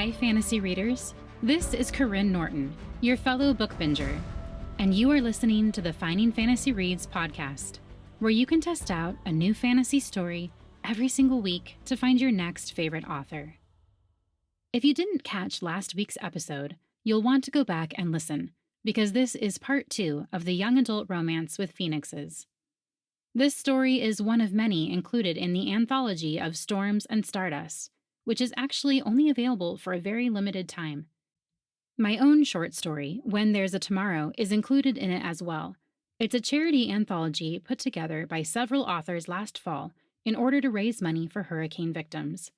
Hi, fantasy readers. This is Karyne Norton, your fellow book binger, and you are listening to the Finding Fantasy Reads podcast, where you can test out a new fantasy story every single week to find your next favorite author. If you didn't catch last week's episode, you'll want to go back and listen, because this is part 2 of the young adult romance with phoenixes. This story is one of many included in the anthology of Storms and Stardust, which is actually only available for a very limited time. My own short story, When There's a Tomorrow, is included in it as well. It's a charity anthology put together by several authors last fall in order to raise money for hurricane victims.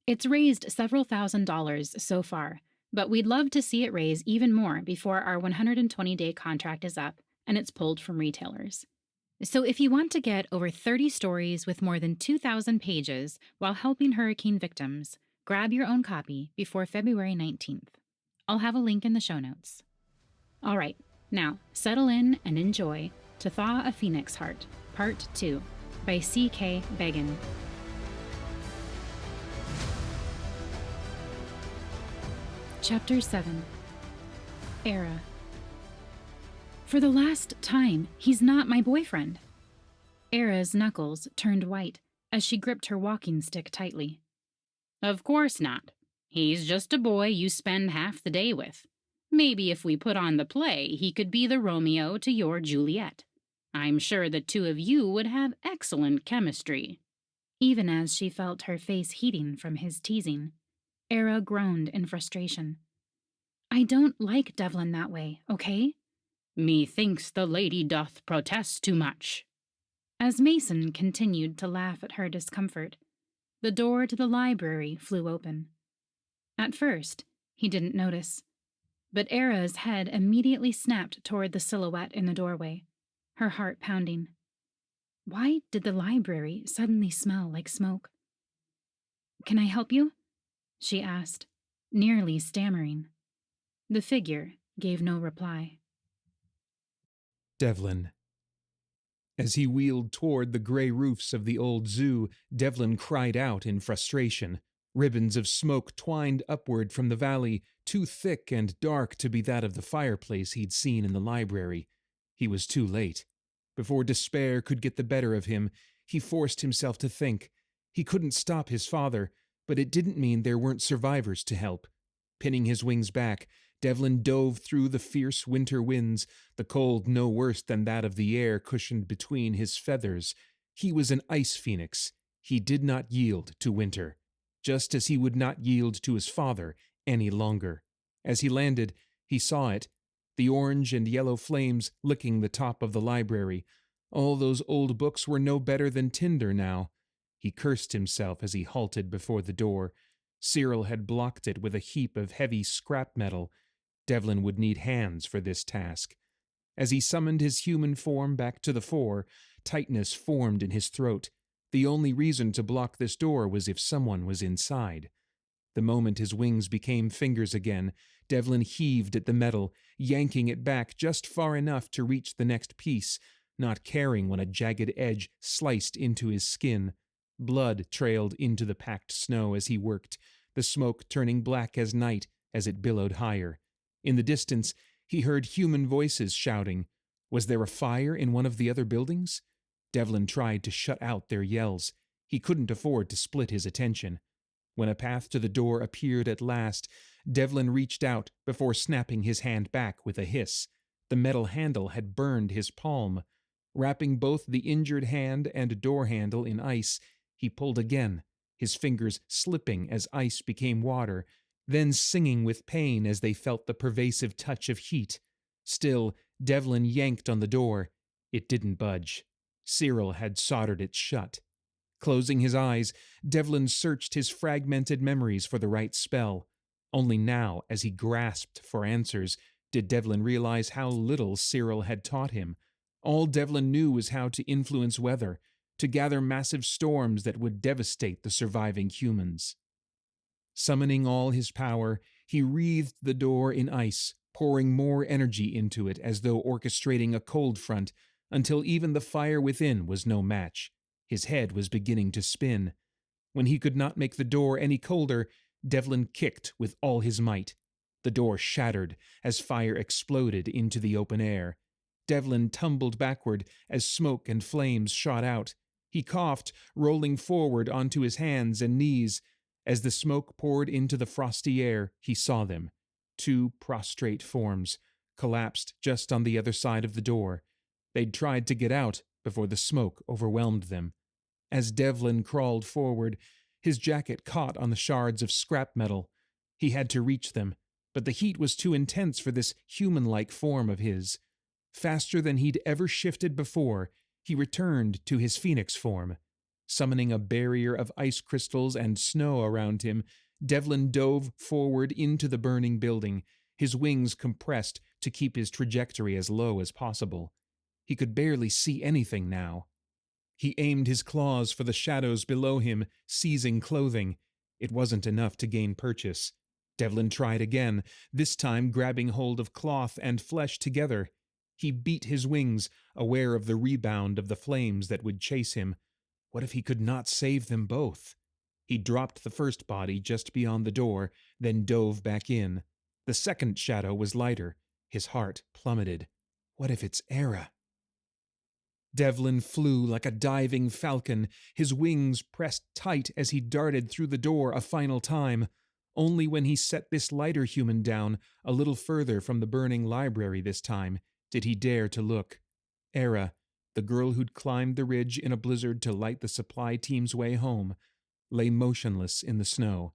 It's raised several $1,000s so far, but we'd love to see it raise even more before our 120-day contract is up and it's pulled from retailers. So if you want to get over 30 stories with more than 2,000 pages while helping hurricane victims, grab your own copy before February 19th. I'll have a link in the show notes. All right, now settle in and enjoy To Thaw a Phoenix Heart, Part 2 by CK Beggan. Chapter 7. Era. For the last time, he's not my boyfriend. Era's knuckles turned white as she gripped her walking stick tightly. Of course not. He's just a boy you spend half the day with. Maybe if we put on the play, he could be the Romeo to your Juliet. I'm sure the two of you would have excellent chemistry. Even as she felt her face heating from his teasing, Era groaned in frustration. I don't like Devlin that way, okay? Methinks the lady doth protest too much. As Mason continued to laugh at her discomfort, the door to the library flew open. At first, he didn't notice, but Era's head immediately snapped toward the silhouette in the doorway, her heart pounding. Why did the library suddenly smell like smoke? Can I help you? She asked, nearly stammering. The figure gave no reply. Devlin. As he wheeled toward the gray roofs of the old zoo, Devlin cried out in frustration. Ribbons of smoke twined upward from the valley, too thick and dark to be that of the fireplace he'd seen in the library. He was too late. Before despair could get the better of him, he forced himself to think. He couldn't stop his father, but it didn't mean there weren't survivors to help. Pinning his wings back, Devlin dove through the fierce winter winds, the cold no worse than that of the air cushioned between his feathers. He was an ice phoenix. He did not yield to winter, just as he would not yield to his father any longer. As he landed, he saw it, the orange and yellow flames licking the top of the library. All those old books were no better than tinder now. He cursed himself as he halted before the door. Cyril had blocked it with a heap of heavy scrap metal. Devlin would need hands for this task. As he summoned his human form back to the fore, tightness formed in his throat. The only reason to block this door was if someone was inside. The moment his wings became fingers again, Devlin heaved at the metal, yanking it back just far enough to reach the next piece, not caring when a jagged edge sliced into his skin. Blood trailed into the packed snow as he worked, the smoke turning black as night as it billowed higher. In the distance, he heard human voices shouting. Was there a fire in one of the other buildings? Devlin tried to shut out their yells. He couldn't afford to split his attention. When a path to the door appeared at last, Devlin reached out before snapping his hand back with a hiss. The metal handle had burned his palm. Wrapping both the injured hand and door handle in ice, he pulled again, his fingers slipping as ice became water, then singing with pain as they felt the pervasive touch of heat. Still, Devlin yanked on the door. It didn't budge. Cyril had soldered it shut. Closing his eyes, Devlin searched his fragmented memories for the right spell. Only now, as he grasped for answers, did Devlin realize how little Cyril had taught him. All Devlin knew was how to influence weather, to gather massive storms that would devastate the surviving humans. Summoning all his power, he wreathed the door in ice, pouring more energy into it as though orchestrating a cold front, until even the fire within was no match. His head was beginning to spin. When he could not make the door any colder, Devlin kicked with all his might. The door shattered as fire exploded into the open air. Devlin tumbled backward as smoke and flames shot out. He coughed, rolling forward onto his hands and knees. As the smoke poured into the frosty air, he saw them. Two prostrate forms, collapsed just on the other side of the door. They'd tried to get out before the smoke overwhelmed them. As Devlin crawled forward, his jacket caught on the shards of scrap metal. He had to reach them, but the heat was too intense for this human-like form of his. Faster than he'd ever shifted before, he returned to his phoenix form. Summoning a barrier of ice crystals and snow around him, Devlin dove forward into the burning building, his wings compressed to keep his trajectory as low as possible. He could barely see anything now. He aimed his claws for the shadows below him, seizing clothing. It wasn't enough to gain purchase. Devlin tried again, this time grabbing hold of cloth and flesh together. He beat his wings, aware of the rebound of the flames that would chase him. What if he could not save them both? He dropped the first body just beyond the door, then dove back in. The second shadow was lighter. His heart plummeted. What if it's Era? Devlin flew like a diving falcon, his wings pressed tight as he darted through the door a final time. Only when he set this lighter human down, a little further from the burning library this time, did he dare to look. Era, the girl who'd climbed the ridge in a blizzard to light the supply team's way home, lay motionless in the snow.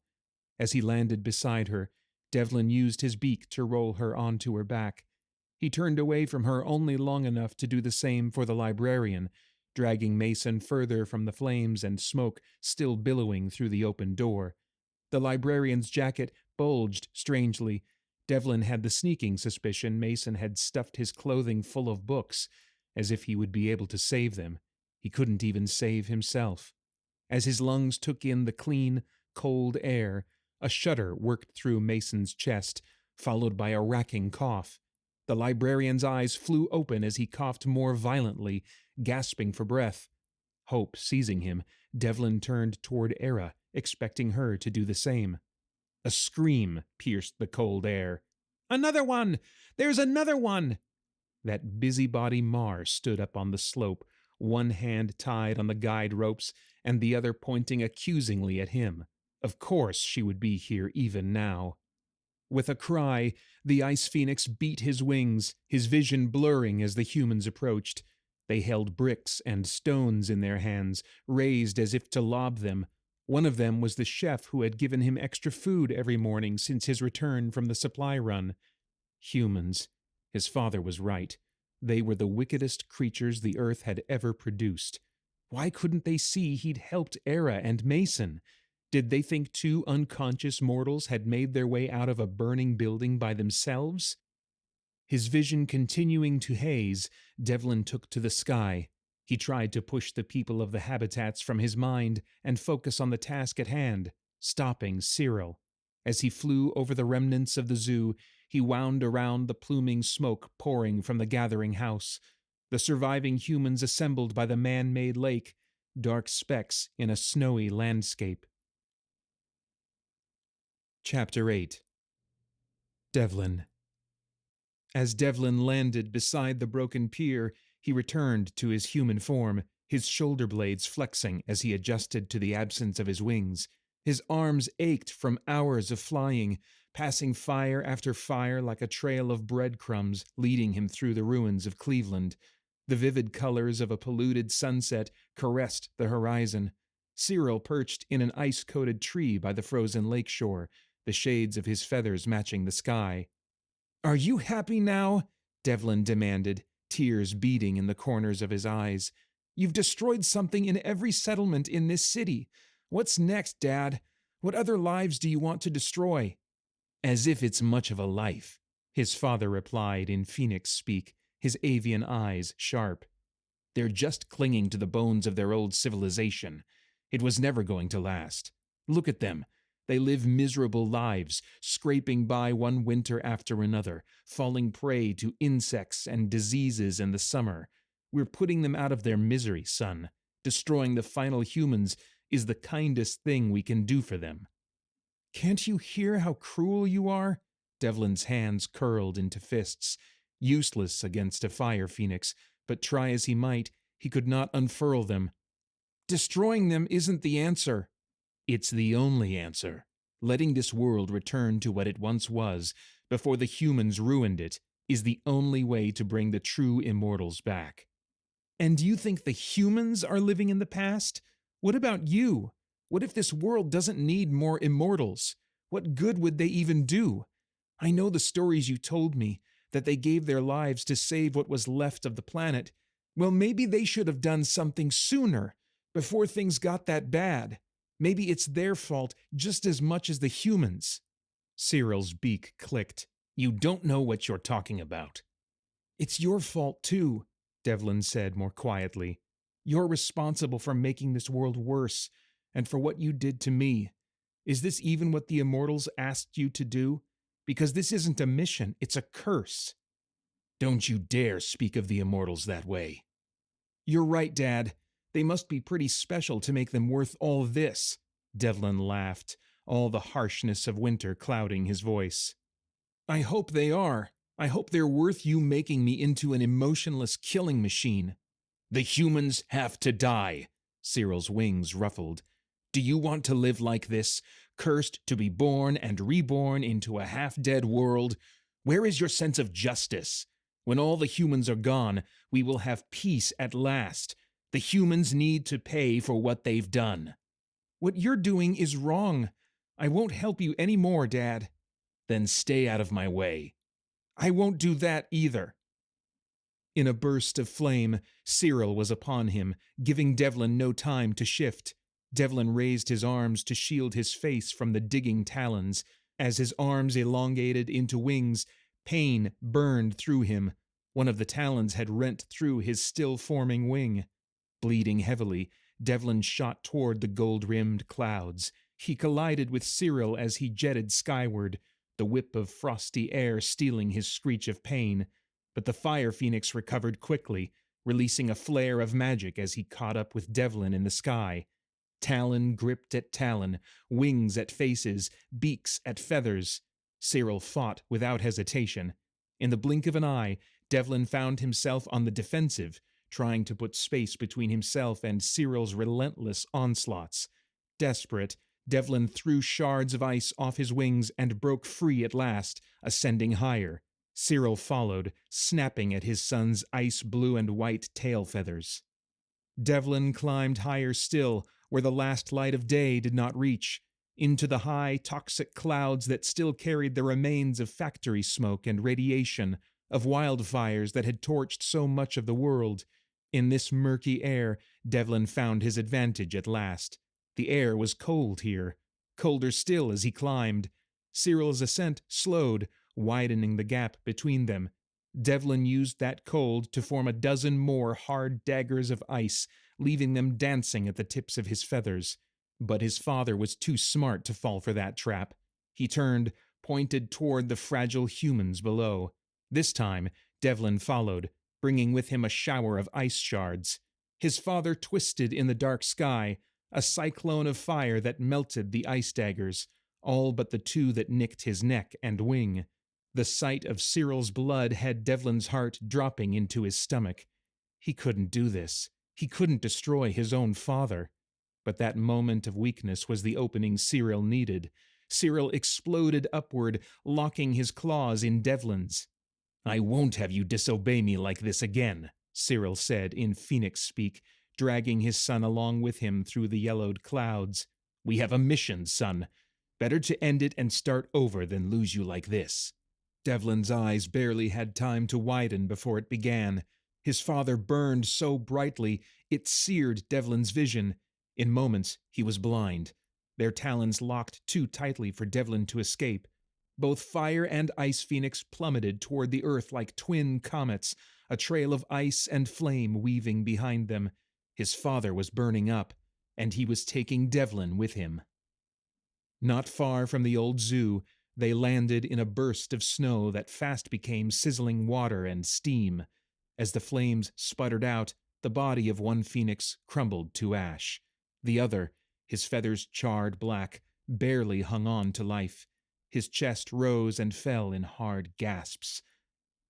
As he landed beside her, Devlin used his beak to roll her onto her back. He turned away from her only long enough to do the same for the librarian, dragging Mason further from the flames and smoke still billowing through the open door. The librarian's jacket bulged strangely. Devlin had the sneaking suspicion Mason had stuffed his clothing full of books, as if he would be able to save them. He couldn't even save himself. As his lungs took in the clean, cold air, a shudder worked through Mason's chest, followed by a racking cough. The librarian's eyes flew open as he coughed more violently, gasping for breath. Hope seizing him, Devlin turned toward Era, expecting her to do the same. A scream pierced the cold air. "Another one! There's another one!" That busybody Mar stood up on the slope, one hand tied on the guide ropes and the other pointing accusingly at him. Of course she would be here even now. With a cry, the ice phoenix beat his wings, his vision blurring as the humans approached. They held bricks and stones in their hands, raised as if to lob them. One of them was the chef who had given him extra food every morning since his return from the supply run. Humans. His father was right. They were the wickedest creatures the earth had ever produced. Why couldn't they see he'd helped Era and Mason? Did they think two unconscious mortals had made their way out of a burning building by themselves? His vision continuing to haze, Devlin took to the sky. He tried to push the people of the habitats from his mind and focus on the task at hand, stopping Cyril. As he flew over the remnants of the zoo, he wound around the pluming smoke pouring from the gathering house. The surviving humans assembled by the man-made lake, dark specks in a snowy landscape. Chapter 8. Devlin. As Devlin landed beside the broken pier, he returned to his human form, his shoulder blades flexing as he adjusted to the absence of his wings. His arms ached from hours of flying, passing fire after fire like a trail of breadcrumbs leading him through the ruins of Cleveland. The vivid colors of a polluted sunset caressed the horizon. Cyril perched in an ice-coated tree by the frozen lakeshore, the shades of his feathers matching the sky. "Are you happy now?" Devlin demanded, tears beading in the corners of his eyes. "You've destroyed something in every settlement in this city. What's next, Dad? What other lives do you want to destroy?" "As if it's much of a life," his father replied in Phoenix speak, his avian eyes sharp. "They're just clinging to the bones of their old civilization. It was never going to last. Look at them. They live miserable lives, scraping by one winter after another, falling prey to insects and diseases in the summer. We're putting them out of their misery, son. Destroying the final humans is the kindest thing we can do for them." Can't you hear how cruel you are? Devlin's hands curled into fists, useless against a fire phoenix, but try as he might, he could not unfurl them. Destroying them isn't the answer. It's the only answer. Letting this world return to what it once was, before the humans ruined it, is the only way to bring the true immortals back. And you think the humans are living in the past? What about you? What if this world doesn't need more immortals? What good would they even do? I know the stories you told me, that they gave their lives to save what was left of the planet. Well, maybe they should have done something sooner, before things got that bad. Maybe it's their fault just as much as the humans. Cyril's beak clicked. You don't know what you're talking about. It's your fault too, Devlin said more quietly. You're responsible for making this world worse, and for what you did to me. Is this even what the Immortals asked you to do? Because this isn't a mission, it's a curse. Don't you dare speak of the Immortals that way. You're right, Dad. They must be pretty special to make them worth all this, Devlin laughed, all the harshness of winter clouding his voice. I hope they are. I hope they're worth you making me into an emotionless killing machine. The humans have to die, Cyril's wings ruffled. Do you want to live like this, cursed to be born and reborn into a half-dead world? Where is your sense of justice? When all the humans are gone, we will have peace at last. The humans need to pay for what they've done. What you're doing is wrong. I won't help you any more, Dad. Then stay out of my way. I won't do that either. In a burst of flame, Cyril was upon him, giving Devlin no time to shift. Devlin raised his arms to shield his face from the digging talons. As his arms elongated into wings, pain burned through him. One of the talons had rent through his still-forming wing. Bleeding heavily, Devlin shot toward the gold-rimmed clouds. He collided with Cyril as he jetted skyward, the whip of frosty air stealing his screech of pain. But the fire phoenix recovered quickly, releasing a flare of magic as he caught up with Devlin in the sky. Talon gripped at talon, wings at faces, beaks at feathers. Cyril fought without hesitation. In the blink of an eye, Devlin found himself on the defensive, trying to put space between himself and Cyril's relentless onslaughts. Desperate, Devlin threw shards of ice off his wings and broke free at last, ascending higher. Cyril followed, snapping at his son's ice blue and white tail feathers. Devlin climbed higher still, where the last light of day did not reach, into the high, toxic clouds that still carried the remains of factory smoke and radiation, of wildfires that had torched so much of the world. In this murky air, Devlin found his advantage at last. The air was cold here, colder still as he climbed. Cyril's ascent slowed, widening the gap between them. Devlin used that cold to form a dozen more hard daggers of ice, leaving them dancing at the tips of his feathers. But his father was too smart to fall for that trap. He turned, pointed toward the fragile humans below. This time, Devlin followed, bringing with him a shower of ice shards. His father twisted in the dark sky, a cyclone of fire that melted the ice daggers, all but the two that nicked his neck and wing. The sight of Cyril's blood had Devlin's heart dropping into his stomach. He couldn't do this. He couldn't destroy his own father. But that moment of weakness was the opening Cyril needed. Cyril exploded upward, locking his claws in Devlin's. I won't have you disobey me like this again, Cyril said in phoenix speak, dragging his son along with him through the yellowed clouds. We have a mission, son. Better to end it and start over than lose you like this. Devlin's eyes barely had time to widen before it began. His father burned so brightly it seared Devlin's vision. In moments, he was blind. Their talons locked too tightly for Devlin to escape. Both fire and ice phoenix plummeted toward the earth like twin comets, a trail of ice and flame weaving behind them. His father was burning up, and he was taking Devlin with him. Not far from the old zoo, they landed in a burst of snow that fast became sizzling water and steam. As the flames sputtered out, the body of one phoenix crumbled to ash. The other, his feathers charred black, barely hung on to life. His chest rose and fell in hard gasps.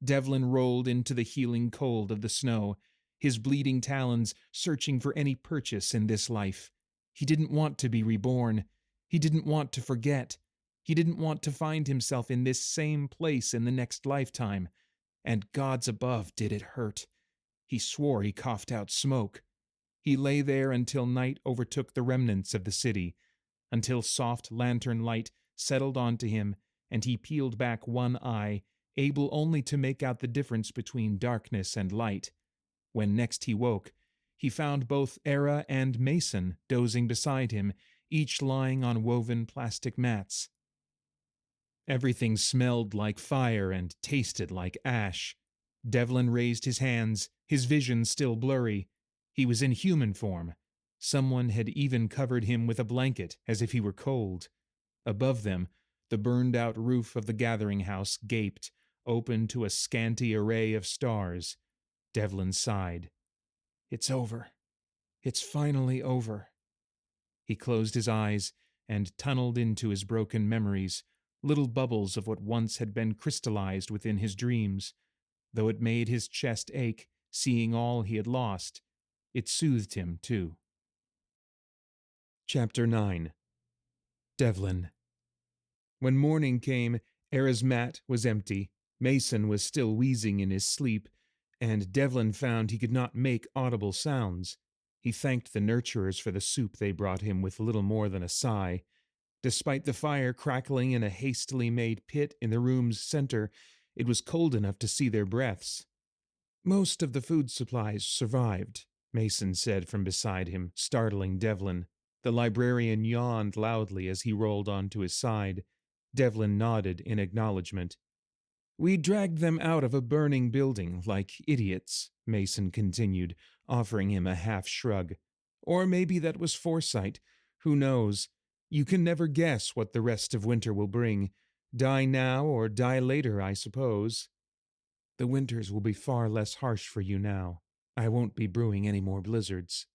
Devlin rolled into the healing cold of the snow, his bleeding talons searching for any purchase in this life. He didn't want to be reborn. He didn't want to forget. He didn't want to find himself in this same place in the next lifetime. And gods above, did it hurt. He swore he coughed out smoke. He lay there until night overtook the remnants of the city, until soft lantern light settled onto him and he peeled back one eye, able only to make out the difference between darkness and light. When next he woke, he found both Era and Mason dozing beside him, each lying on woven plastic mats. Everything smelled like fire and tasted like ash. Devlin raised his hands, his vision still blurry. He was in human form. Someone had even covered him with a blanket, as if he were cold. Above them, the burned-out roof of the gathering house gaped, open to a scanty array of stars. Devlin sighed. It's over. It's finally over. He closed his eyes and tunneled into his broken memories, little bubbles of what once had been crystallized within his dreams. Though it made his chest ache, seeing all he had lost, it soothed him, too. Chapter 9. Devlin. When morning came, Era's mat was empty, Mason was still wheezing in his sleep, and Devlin found he could not make audible sounds. He thanked the nurturers for the soup they brought him with little more than a sigh. Despite the fire crackling in a hastily made pit in the room's center, it was cold enough to see their breaths. Most of the food supplies survived, Mason said from beside him, startling Devlin. The librarian yawned loudly as he rolled onto his side. Devlin nodded in acknowledgement. We dragged them out of a burning building like idiots, Mason continued, offering him a half shrug. Or maybe that was foresight. Who knows? You can never guess what the rest of winter will bring. Die now or die later, I suppose. The winters will be far less harsh for you now. I won't be brewing any more blizzards.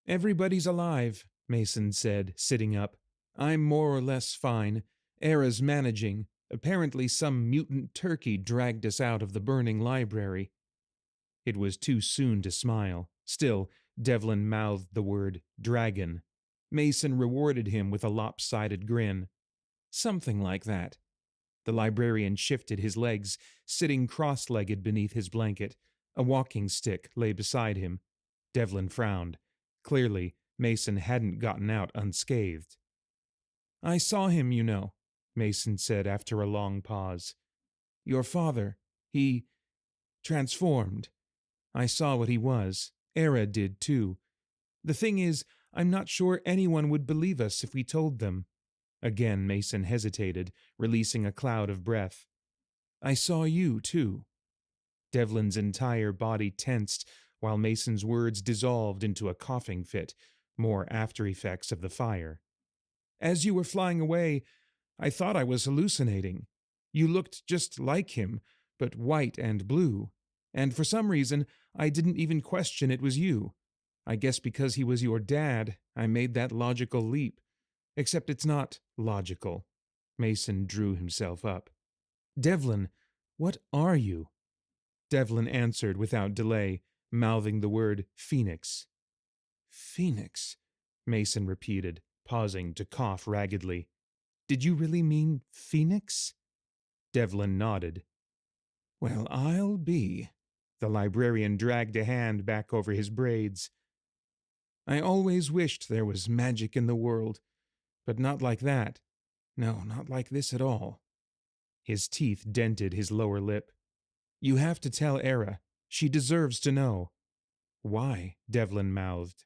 Everybody's alive, Mason said, sitting up. I'm more or less fine. Era's managing. Apparently some mutant turkey dragged us out of the burning library. It was too soon to smile. Still, Devlin mouthed the word dragon. Mason rewarded him with a lopsided grin. Something like that. The librarian shifted his legs, sitting cross-legged beneath his blanket. A walking stick lay beside him. Devlin frowned. Clearly, Mason hadn't gotten out unscathed. I saw him, you know, Mason said after a long pause. Your father, he transformed. I saw what he was. Era did, too. The thing is, I'm not sure anyone would believe us if we told them. Again Mason hesitated, releasing a cloud of breath. I saw you, too. Devlin's entire body tensed, while Mason's words dissolved into a coughing fit, more after-effects of the fire. As you were flying away, I thought I was hallucinating. You looked just like him, but white and blue, and for some reason I didn't even question it was you. I guess because he was your dad, I made that logical leap. Except it's not logical. Mason drew himself up. Devlin, what are you? Devlin answered without delay, mouthing the word Phoenix. Phoenix, Mason repeated, pausing to cough raggedly. Did you really mean Phoenix? Devlin nodded. Well, I'll be. The librarian dragged a hand back over his braids. I always wished there was magic in the world, but not like that. No, not like this at all. His teeth dented his lower lip. You have to tell Era. She deserves to know. Why? Devlin mouthed.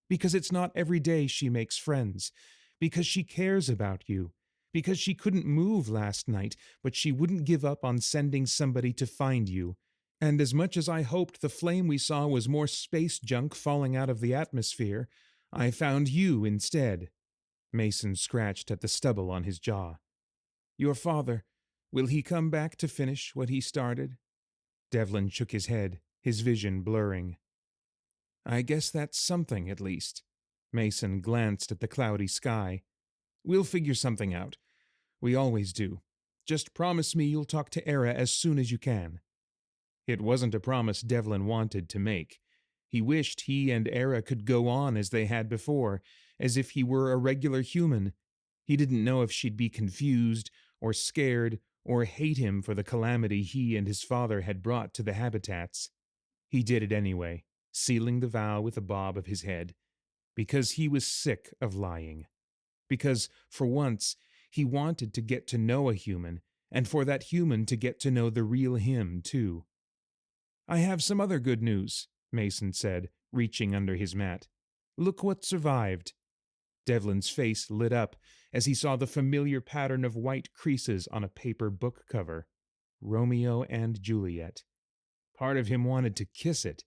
Because it's not every day she makes friends. Because she cares about you. Because she couldn't move last night, but she wouldn't give up on sending somebody to find you. And as much as I hoped the flame we saw was more space junk falling out of the atmosphere, I found you instead. Mason scratched at the stubble on his jaw. Your father, will he come back to finish what he started? Devlin shook his head, his vision blurring. I guess that's something, at least. Mason glanced at the cloudy sky. We'll figure something out. We always do. Just promise me you'll talk to Era as soon as you can." It wasn't a promise Devlin wanted to make. He wished he and Era could go on as they had before, as if he were a regular human. He didn't know if she'd be confused, or scared, or hate him for the calamity he and his father had brought to the habitats. He did it anyway, sealing the vow with a bob of his head, because he was sick of lying. Because, for once, he wanted to get to know a human, and for that human to get to know the real him, too. "I have some other good news," Mason said, reaching under his mat. "Look what survived." Devlin's face lit up as he saw the familiar pattern of white creases on a paper book cover. Romeo and Juliet. Part of him wanted to kiss it.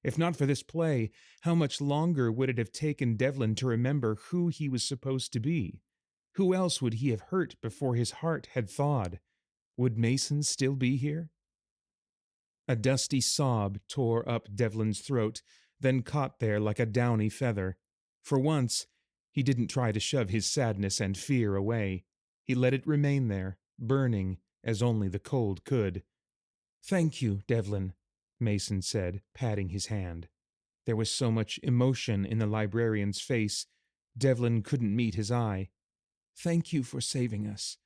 If not for this play, how much longer would it have taken Devlin to remember who he was supposed to be? Who else would he have hurt before his heart had thawed? Would Mason still be here? A dusty sob tore up Devlin's throat, then caught there like a downy feather. For once, he didn't try to shove his sadness and fear away. He let it remain there, burning as only the cold could. "Thank you, Devlin," Mason said, patting his hand. There was so much emotion in the librarian's face, Devlin couldn't meet his eye. "Thank you for saving us.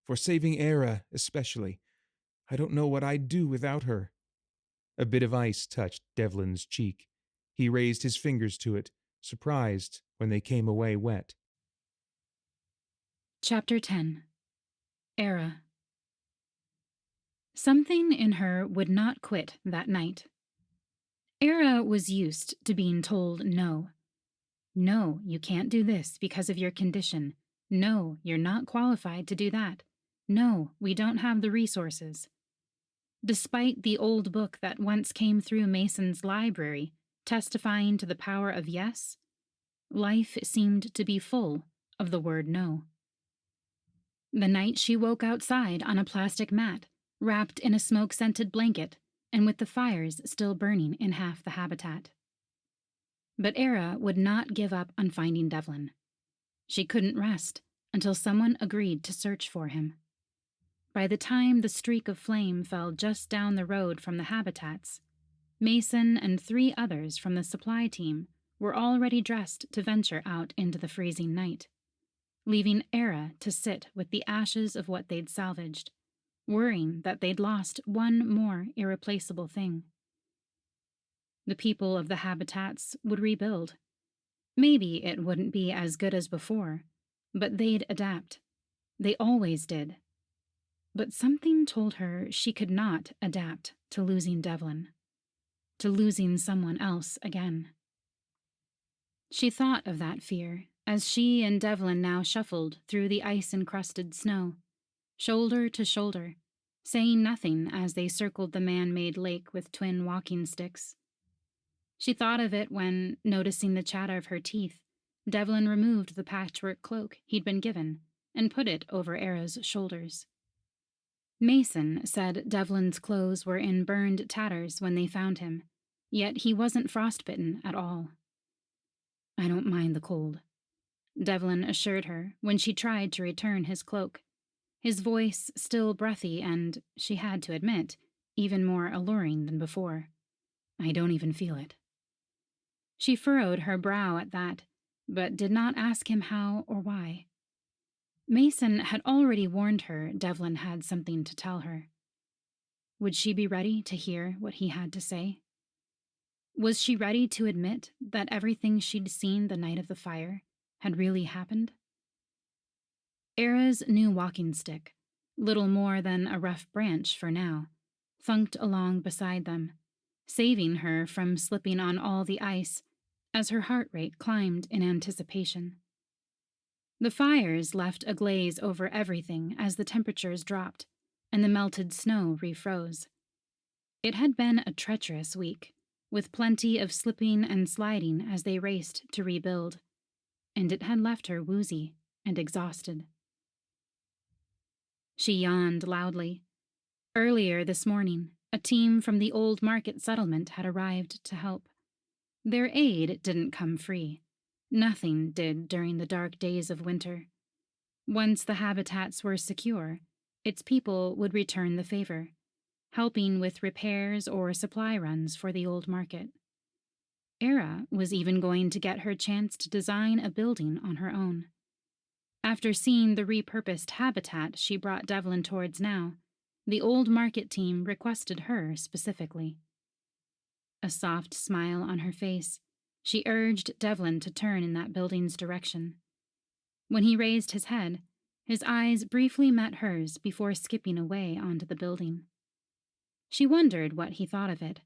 For saving Era, especially. I don't know what I'd do without her." A bit of ice touched Devlin's cheek. He raised his fingers to it, surprised when they came away wet. Chapter 10. Era. Something in her would not quit that night. Era was used to being told no. No, you can't do this because of your condition. No, you're not qualified to do that. No, we don't have the resources. Despite the old book that once came through Mason's library, testifying to the power of yes, life seemed to be full of the word no. The night she woke outside on a plastic mat, wrapped in a smoke-scented blanket, and with the fires still burning in half the habitat. But Era would not give up on finding Devlin. She couldn't rest until someone agreed to search for him. By the time the streak of flame fell just down the road from the habitats, Mason and 3 others from the supply team were already dressed to venture out into the freezing night, leaving Era to sit with the ashes of what they'd salvaged, worrying that they'd lost one more irreplaceable thing. The people of the habitats would rebuild. Maybe it wouldn't be as good as before, but they'd adapt. They always did. But something told her she could not adapt to losing Devlin, to losing someone else again. She thought of that fear as she and Devlin now shuffled through the ice-encrusted snow, shoulder to shoulder, saying nothing as they circled the man-made lake with twin walking sticks. She thought of it when, noticing the chatter of her teeth, Devlin removed the patchwork cloak he'd been given and put it over Era's shoulders. Mason said Devlin's clothes were in burned tatters when they found him, yet he wasn't frostbitten at all. "I don't mind the cold," Devlin assured her when she tried to return his cloak, his voice still breathy and, she had to admit, even more alluring than before. "I don't even feel it." She furrowed her brow at that, but did not ask him how or why. Mason had already warned her Devlin had something to tell her. Would she be ready to hear what he had to say? Was she ready to admit that everything she'd seen the night of the fire had really happened? Era's new walking stick, little more than a rough branch for now, thunked along beside them, saving her from slipping on all the ice as her heart rate climbed in anticipation. The fires left a glaze over everything as the temperatures dropped and the melted snow refroze. It had been a treacherous week, with plenty of slipping and sliding as they raced to rebuild, and it had left her woozy and exhausted. She yawned loudly. Earlier this morning, a team from the old market settlement had arrived to help. Their aid didn't come free. Nothing did during the dark days of winter, Once the habitats were secure, its people would return the favor, helping with repairs or supply runs for the old market. Era was even going to get her chance to design a building on her own. After seeing the repurposed habitat she brought Devlin towards now, the old market team requested her specifically. A soft smile on her face, she urged Devlin to turn in that building's direction. When he raised his head, his eyes briefly met hers before skipping away onto the building. She wondered what he thought of it.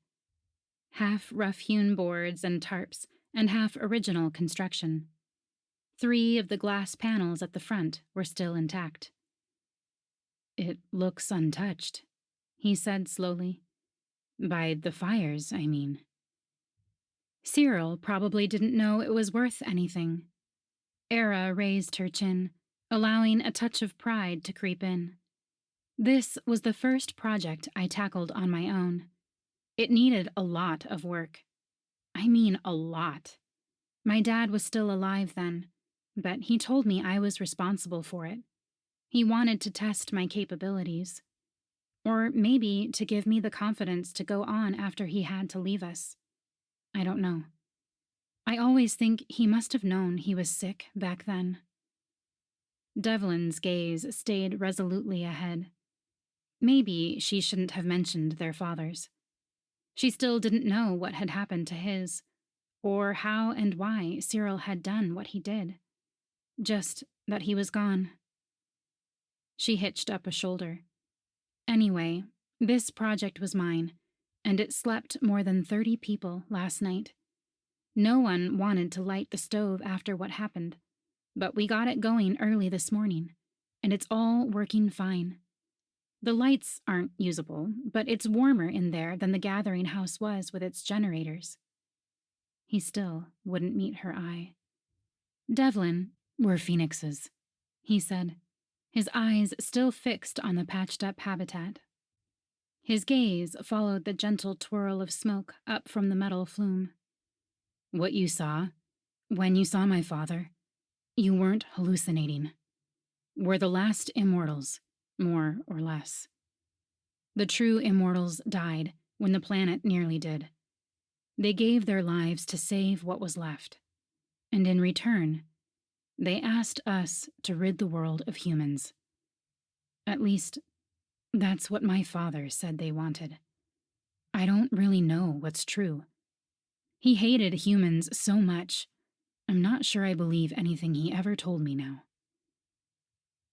Half rough-hewn boards and tarps, and half original construction. 3 of the glass panels at the front were still intact. "It looks untouched," he said slowly. "By the fires, I mean." Cyril probably didn't know it was worth anything. Era raised her chin, allowing a touch of pride to creep in. This was the first project I tackled on my own. It needed a lot of work. I mean a lot. My dad was still alive then, but he told me I was responsible for it. He wanted to test my capabilities. Or maybe to give me the confidence to go on after he had to leave us. I don't know. I always think he must have known he was sick back then. Devlin's gaze stayed resolutely ahead. Maybe she shouldn't have mentioned their fathers. She still didn't know what had happened to his, or how and why Cyril had done what he did. Just that he was gone. She hitched up a shoulder. Anyway, this project was mine, and it slept more than 30 people last night. No one wanted to light the stove after what happened, but we got it going early this morning, and it's all working fine. The lights aren't usable, but it's warmer in there than the gathering house was with its generators. He still wouldn't meet her eye. "Devlin, we're phoenixes," he said, his eyes still fixed on the patched-up habitat. His gaze followed the gentle twirl of smoke up from the metal flume. "What you saw, when you saw my father, you weren't hallucinating. We're the last immortals, more or less. The true immortals died when the planet nearly did. They gave their lives to save what was left, and in return, they asked us to rid the world of humans. At least, that's what my father said they wanted. I don't really know what's true. He hated humans so much, I'm not sure I believe anything he ever told me now."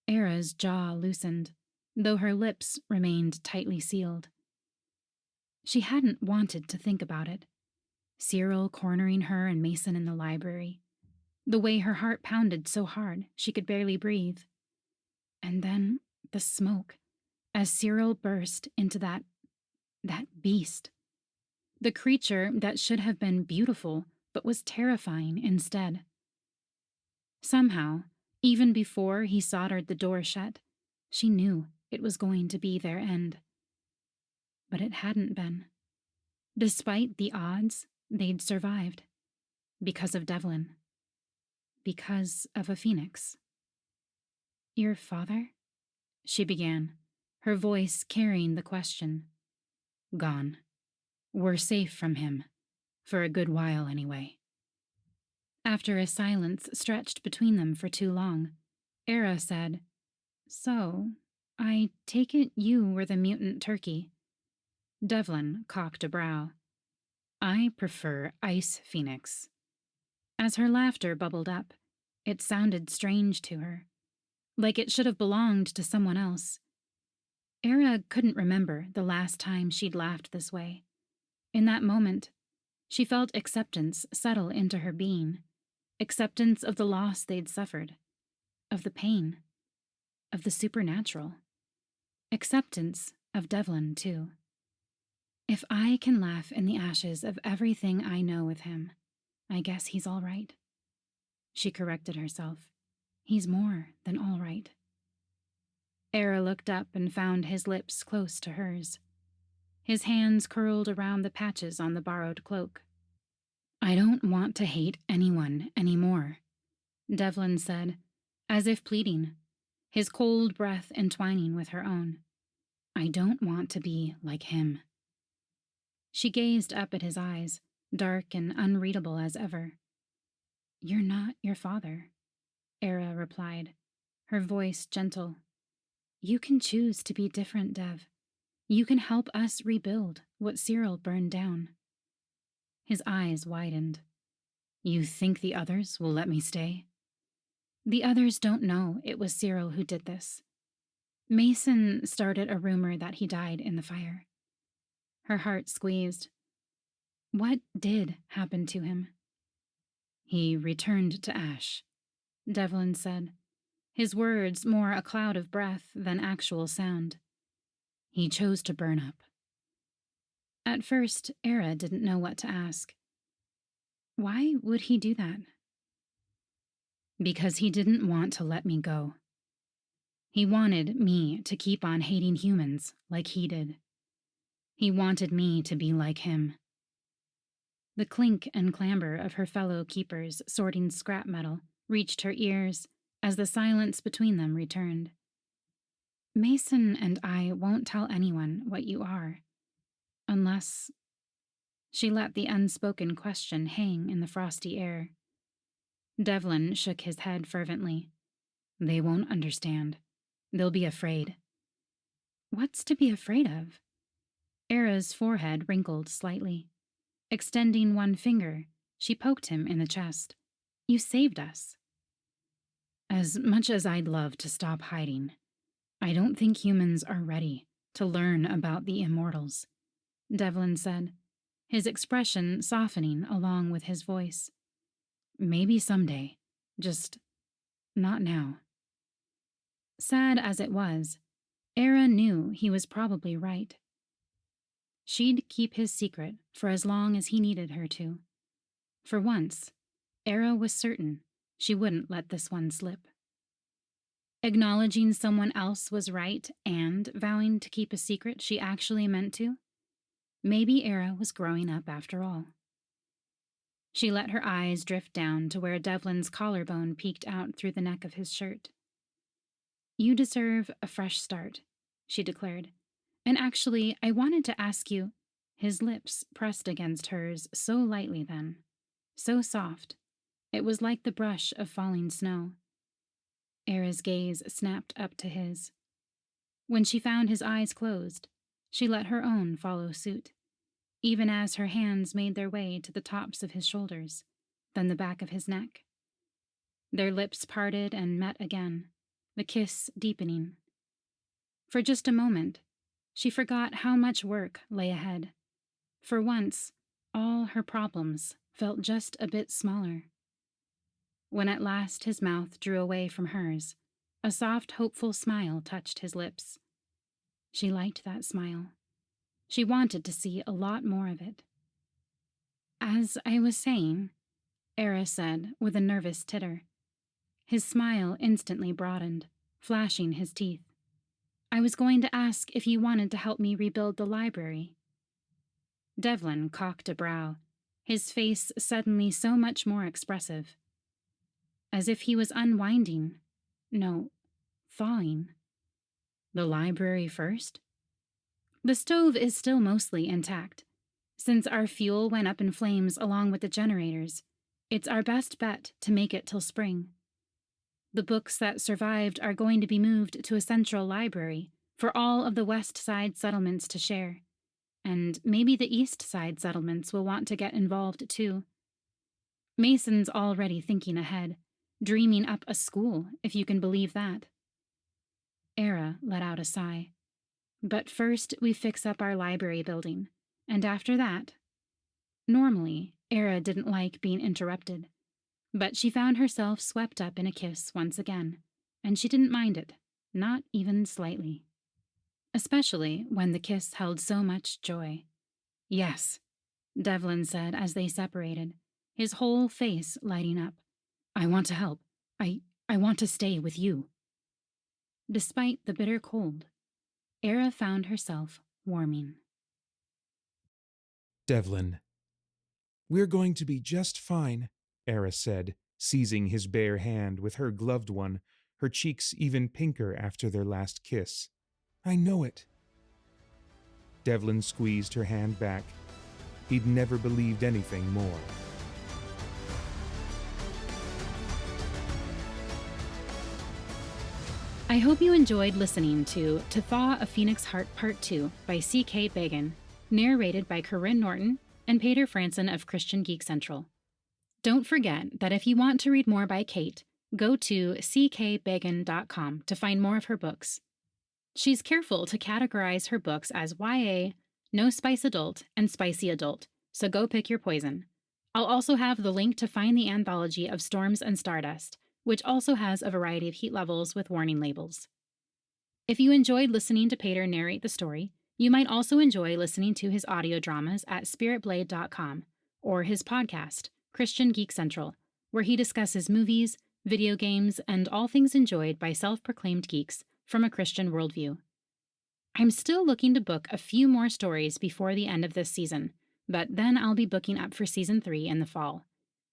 Era's jaw loosened, though her lips remained tightly sealed. She hadn't wanted to think about it. Cyril cornering her and Mason in the library. The way her heart pounded so hard she could barely breathe. And then the smoke, as Cyril burst into that beast. The creature that should have been beautiful, but was terrifying instead. Somehow, even before he soldered the door shut, she knew it was going to be their end. But it hadn't been. Despite the odds, they'd survived. Because of Devlin. Because of a phoenix. "Your father?" she began, her voice carrying the question. "Gone. We're safe from him. For a good while, anyway." After a silence stretched between them for too long, Era said, "So, I take it you were the mutant turkey." Devlin cocked a brow. "I prefer Ice Phoenix." As her laughter bubbled up, it sounded strange to her, like it should have belonged to someone else. Era couldn't remember the last time she'd laughed this way. In that moment, she felt acceptance settle into her being, acceptance of the loss they'd suffered, of the pain, of the supernatural, acceptance of Devlin, too. If I can laugh in the ashes of everything I know with him, I guess he's all right. She corrected herself. He's more than all right. Era looked up and found his lips close to hers. His hands curled around the patches on the borrowed cloak. "I don't want to hate anyone anymore," Devlin said, as if pleading, his cold breath entwining with her own. I don't want to be like him. She gazed up at his eyes, dark and unreadable as ever. You're not your father, Era replied, her voice gentle. You can choose to be different, Dev. You can help us rebuild what Cyril burned down. His eyes widened. You think the others will let me stay? The others don't know it was Cyril who did this. Mason started a rumor that he died in the fire. Her heart squeezed. What did happen to him? He returned to ash, Devlin said, his words more a cloud of breath than actual sound. He chose to burn up. At first, Era didn't know what to ask. Why would he do that? Because he didn't want to let me go. He wanted me to keep on hating humans like he did. He wanted me to be like him. The clink and clamber of her fellow keepers sorting scrap metal reached her ears as the silence between them returned. Mason and I won't tell anyone what you are, unless... She let the unspoken question hang in the frosty air. Devlin shook his head fervently. They won't understand. They'll be afraid. What's to be afraid of? Era's forehead wrinkled slightly. Extending one finger, she poked him in the chest. You saved us. As much as I'd love to stop hiding, I don't think humans are ready to learn about the immortals, Devlin said, his expression softening along with his voice. Maybe someday, just not now. Sad as it was, Era knew he was probably right. She'd keep his secret for as long as he needed her to. For once, Era was certain she wouldn't let this one slip. Acknowledging someone else was right and vowing to keep a secret she actually meant to? Maybe Era was growing up after all. She let her eyes drift down to where Devlin's collarbone peeked out through the neck of his shirt. You deserve a fresh start, she declared. And actually, I wanted to ask you... His lips pressed against hers so lightly then, so soft. It was like the brush of falling snow. Era's gaze snapped up to his. When she found his eyes closed, she let her own follow suit, even as her hands made their way to the tops of his shoulders, then the back of his neck. Their lips parted and met again, the kiss deepening. For just a moment, she forgot how much work lay ahead. For once, all her problems felt just a bit smaller. When at last his mouth drew away from hers, a soft, hopeful smile touched his lips. She liked that smile. She wanted to see a lot more of it. As I was saying, Era said with a nervous titter. His smile instantly broadened, flashing his teeth. I was going to ask if you wanted to help me rebuild the library. Devlin cocked a brow, his face suddenly so much more expressive. As if he was unwinding. No, thawing. The library first? The stove is still mostly intact. Since our fuel went up in flames along with the generators, it's our best bet to make it till spring. The books that survived are going to be moved to a central library for all of the West Side settlements to share. And maybe the East Side settlements will want to get involved too. Mason's already thinking ahead, dreaming up a school, if you can believe that. Era let out a sigh. But first we fix up our library building, and after that... Normally, Era didn't like being interrupted, but she found herself swept up in a kiss once again, and she didn't mind it, not even slightly. Especially when the kiss held so much joy. Yes, Devlin said as they separated, his whole face lighting up. I want to help. I want to stay with you. Despite the bitter cold, Era found herself warming. Devlin. We're going to be just fine, Era said, seizing his bare hand with her gloved one, her cheeks even pinker after their last kiss. "I know it." Devlin squeezed her hand back. He'd never believed anything more. I hope you enjoyed listening to Thaw, A Phoenix Heart Part 2 by CK Beggan, narrated by Karyne Norton and Paeter Frandsen of Christian Geek Central. Don't forget that if you want to read more by Kate, go to ckbeggan.com to find more of her books. She's careful to categorize her books as YA, No Spice Adult, and Spicy Adult, so go pick your poison. I'll also have the link to find the anthology of Storms and Stardust, which also has a variety of heat levels with warning labels. If you enjoyed listening to Paeter narrate the story, you might also enjoy listening to his audio dramas at spiritblade.com or his podcast, Christian Geek Central, where he discusses movies, video games, and all things enjoyed by self-proclaimed geeks from a Christian worldview. I'm still looking to book a few more stories before the end of this season, but then I'll be booking up for Season 3 in the fall.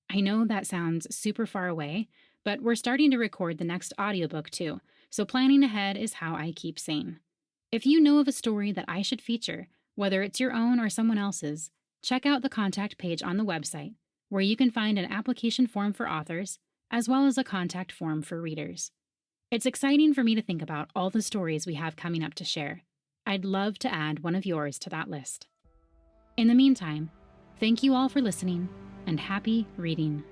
I know that sounds super far away, but we're starting to record the next audiobook too, so planning ahead is how I keep sane. If you know of a story that I should feature, whether it's your own or someone else's, check out the contact page on the website, where you can find an application form for authors, as well as a contact form for readers. It's exciting for me to think about all the stories we have coming up to share. I'd love to add one of yours to that list. In the meantime, thank you all for listening, and happy reading.